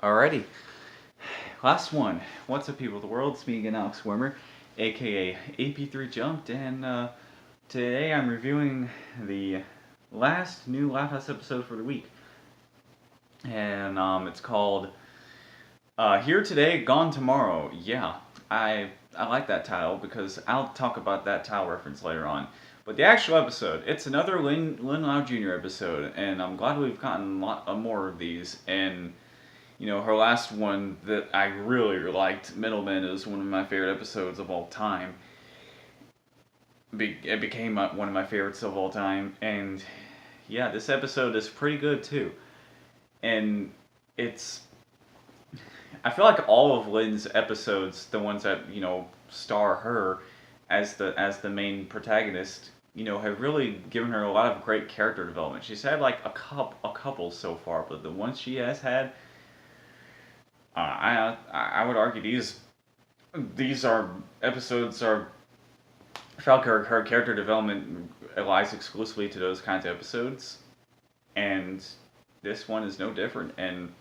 Alrighty, last one. What's up, people of the world? It's me again, Alex Wormer, aka AP3 Jumped, and today I'm reviewing the last new Laugh House episode for the week. And it's called Here Today, Gone Tomorrow. Yeah, I like that title because I'll talk about that title reference later on. But the actual episode, it's another Lin Lau Jr. episode, and I'm glad we've gotten a lot more of these. And her last one that I really liked, Middleman, is one of my favorite episodes of all time. It became one of my favorites of all time, and yeah, this episode is pretty good too. And it's, I feel like all of Lynn's episodes, the ones that star her as the main protagonist, have really given her a lot of great character development. She's had like a couple so far, but the ones she has had, I would argue these are episodes are I felt her character development lies exclusively to those kinds of episodes, and this one is no different. And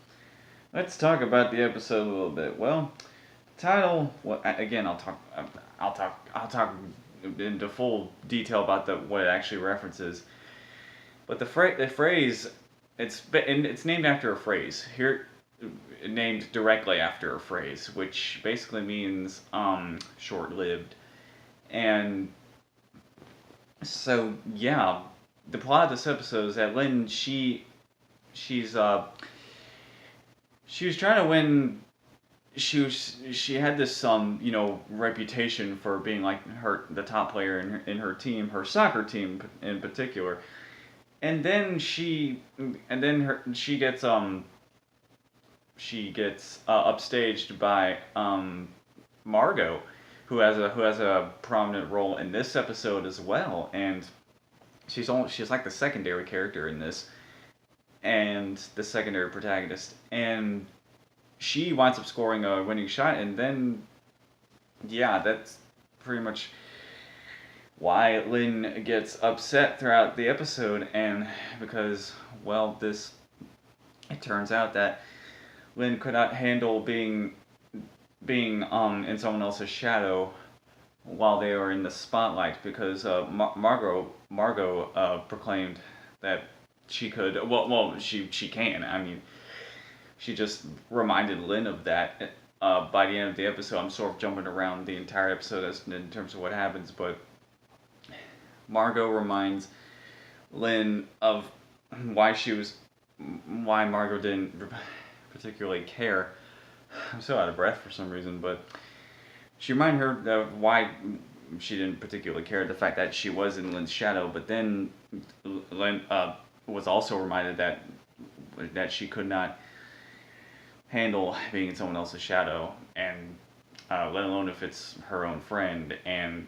let's talk about the episode a little bit. Well, title. Well, again, I'll talk into full detail about what it actually references. But the phrase, it's named after a phrase here, named directly after a phrase, which basically means short-lived. And so yeah, the plot of this episode is that Lynn she's she was trying to win. She had this reputation for being like the top player in her team, her soccer team in particular. And then she gets upstaged by Margot, who has a prominent role in this episode as well, and she's like the secondary character in this, and the secondary protagonist, and she winds up scoring a winning shot, and then yeah, that's pretty much why Lynn gets upset throughout the episode, and because this it turns out that Lynn could not handle being in someone else's shadow while they were in the spotlight, because Margot proclaimed that she could, she can. I mean, she just reminded Lynn of that by the end of the episode. I'm sort of jumping around the entire episode in terms of what happens, but Margot reminds Lynn of why Margot didn't particularly care. I'm so out of breath for some reason, but she reminded her of why she didn't particularly care, the fact that she was in Lynn's shadow. But then Lynn was also reminded that she could not handle being in someone else's shadow, and let alone if it's her own friend. And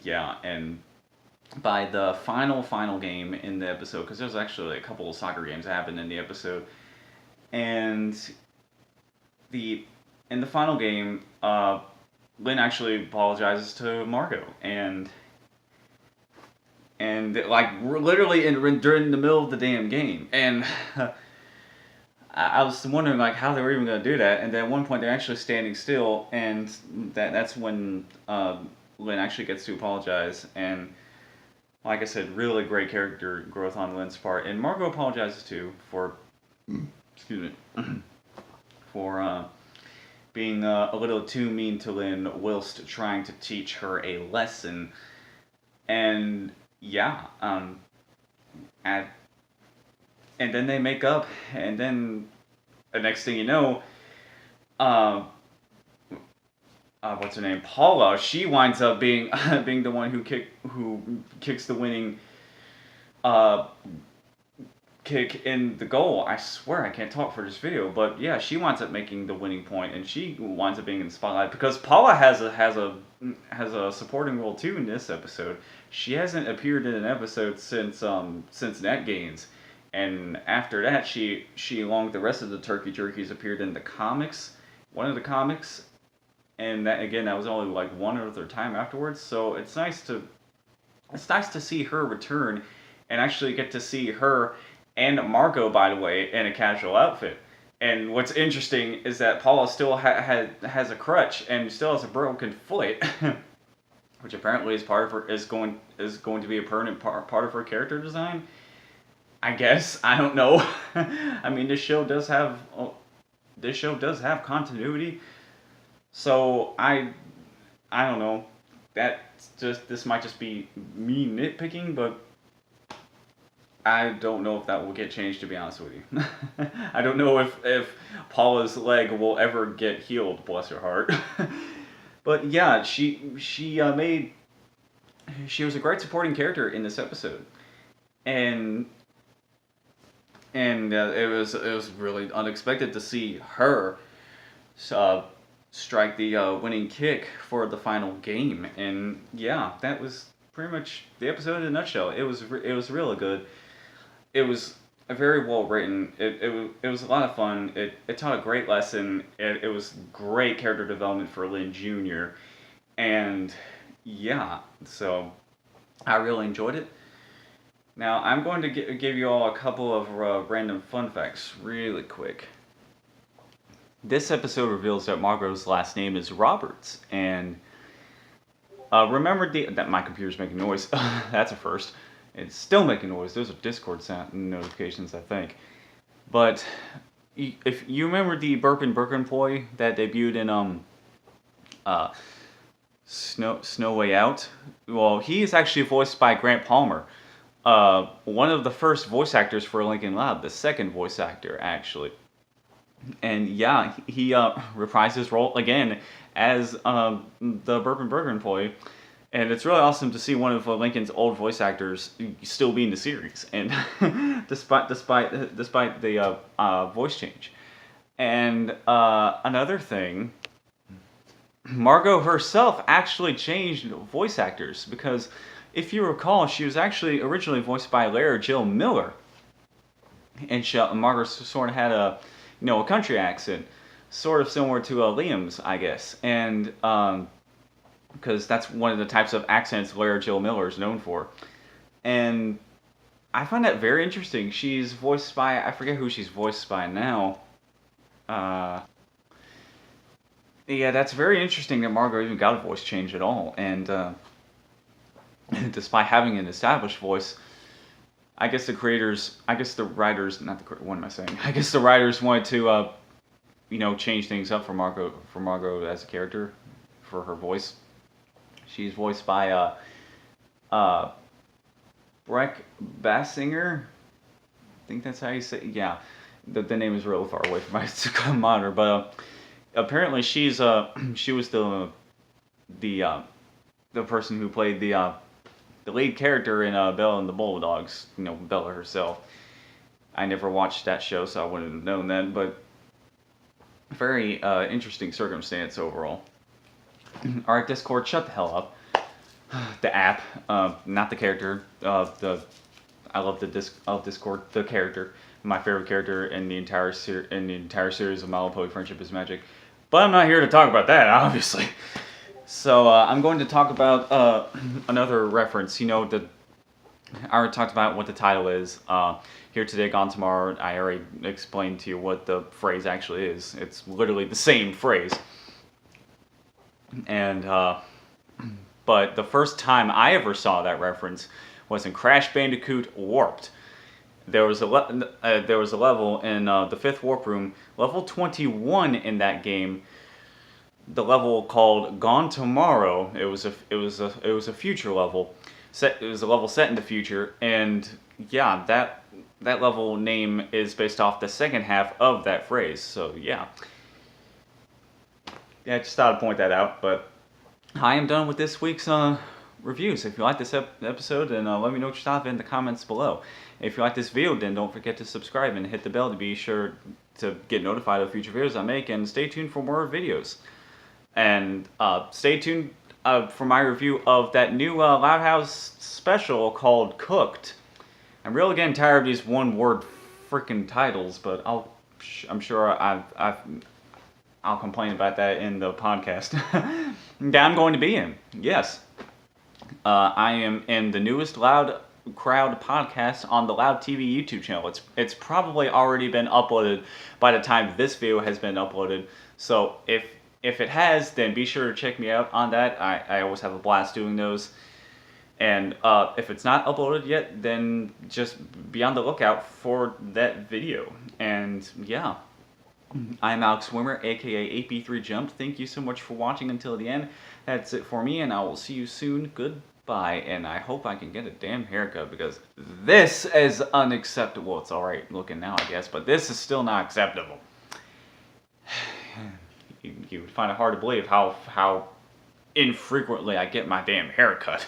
yeah, and by the final game in the episode, because there's actually a couple of soccer games that happened in the episode, and in the final game, Lynn actually apologizes to Margot, and like literally during the middle of the damn game, and I was wondering like how they were even going to do that, and then at one point they're actually standing still, and that's when Lynn actually gets to apologize, and like I said, really great character growth on Lynn's part, and Margot apologizes too for excuse me for being a little too mean to Lynn whilst trying to teach her a lesson. And yeah, and then they make up, and then the next thing you know, what's her name, Paula, she winds up being being the one who kicks the winning kick in the goal. I swear I can't talk for this video, but yeah, she winds up making the winning point, and she winds up being in the spotlight because Paula has a supporting role too in this episode. She hasn't appeared in an episode since Net Gains, and after that, she along with the rest of the Turkey Jerkies appeared in the comics, one of the comics, and that was only like one other time afterwards. So it's nice to see her return, and actually get to see her and Margot, by the way, in a casual outfit. And what's interesting is that Paula still has a crutch and still has a broken foot, which apparently is part of her is going to be a permanent part of her character design. I guess I don't know. I mean, this show does have continuity, so I don't know. This might just be me nitpicking, but I don't know if that will get changed. To be honest with you, I don't know if Paula's leg will ever get healed. Bless her heart. But yeah, she was a great supporting character in this episode, and it was really unexpected to see her uh, strike the winning kick for the final game. And yeah, that was pretty much the episode in a nutshell. It was really good. It was very well written. It was a lot of fun. It taught a great lesson. It was great character development for Lin Jr. And yeah, so I really enjoyed it. Now I'm going to give you all a couple of random fun facts really quick. This episode reveals that Margot's last name is Roberts, and remember that my computer's making noise. That's a first. It's still making noise. Those are Discord sound notifications, I think. But if you remember the Burpin Burke employee that debuted in uh, Snow Way Out, well, he is actually voiced by Grant Palmer, one of the first voice actors for Lincoln Loud, the second voice actor actually. And yeah, he reprised his role again as the Burpin Burger employee. And it's really awesome to see one of Lincoln's old voice actors still be in the series, and despite the voice change. And another thing, Margot herself actually changed voice actors, because if you recall, she was actually originally voiced by Lara Jill Miller, and Margot sort of had a country accent, sort of similar to Liam's, I guess, and because that's one of the types of accents Lara Jill Miller is known for. And I find that very interesting. She's voiced by, I forget who she's voiced by now. Yeah, that's very interesting that Margot even got a voice change at all. And despite having an established voice, I guess the writers, what am I saying? I guess the writers wanted to, change things up for Margot as a character, for her voice. She's voiced by Breck Bassinger. I think that's how you say it. Yeah, the name is really far away from my monitor, but apparently she was the person who played the lead character in Bella and the Bulldogs. Bella herself. I never watched that show, so I wouldn't have known that, but very interesting circumstance overall. Alright, Discord, shut the hell up. The app, not the character. I love Discord, the character. My favorite character in the entire series of My Little Pony Friendship is Magic. But I'm not here to talk about that, obviously. So I'm going to talk about another reference. I already talked about what the title is. Here Today, Gone Tomorrow. I already explained to you what the phrase actually is. It's literally the same phrase. And but the first time I ever saw that reference was in Crash Bandicoot Warped. There was a level in the fifth warp room, level 21 in that game. The level called Gone Tomorrow. It was a future level. It was a level set in the future, and yeah, that level name is based off the second half of that phrase. So yeah. Yeah, I just thought I'd point that out, but I am done with this week's reviews. If you like this episode, then let me know what you thought in the comments below. If you like this video, then don't forget to subscribe and hit the bell to be sure to get notified of future videos I make, and stay tuned for more videos. And stay tuned for my review of that new Loud House special called Cooked. I'm really getting tired of these one-word freaking titles, but I'm sure I'll complain about that in the podcast that I'm going to be in. Yes. I am in the newest Loud Crowd podcast on the Loud TV YouTube channel. It's probably already been uploaded by the time this video has been uploaded. So if it has, then be sure to check me out on that. I always have a blast doing those. And if it's not uploaded yet, then just be on the lookout for that video. And yeah, I'm Alex Wimmer, aka 8B3Jump. Thank you so much for watching until the end. That's it for me, and I will see you soon. Goodbye, and I hope I can get a damn haircut, because this is unacceptable. It's alright looking now, I guess, but this is still not acceptable. You would find it hard to believe how infrequently I get my damn haircut.